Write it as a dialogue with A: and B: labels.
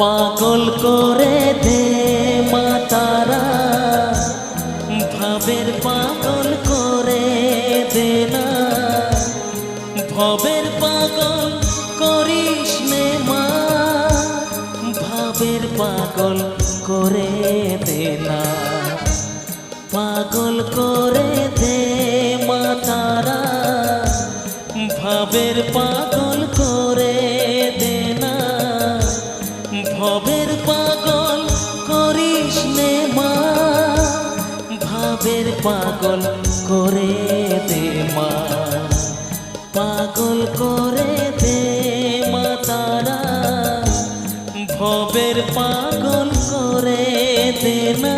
A: পাগল করে দে মা তারা, ভাবের পাগল করে দে না, ভবের পাগল করিস নে মা, ভাবের পাগল করে দে না। পাগল করে দে মা তারা, ভাবের পাগল করে দে না, ভবের পাগল করিস নে মা, ভাবের পাগল করে দে মা। পাগল করে দে মা তারা, ভবের পাগল করে দে না।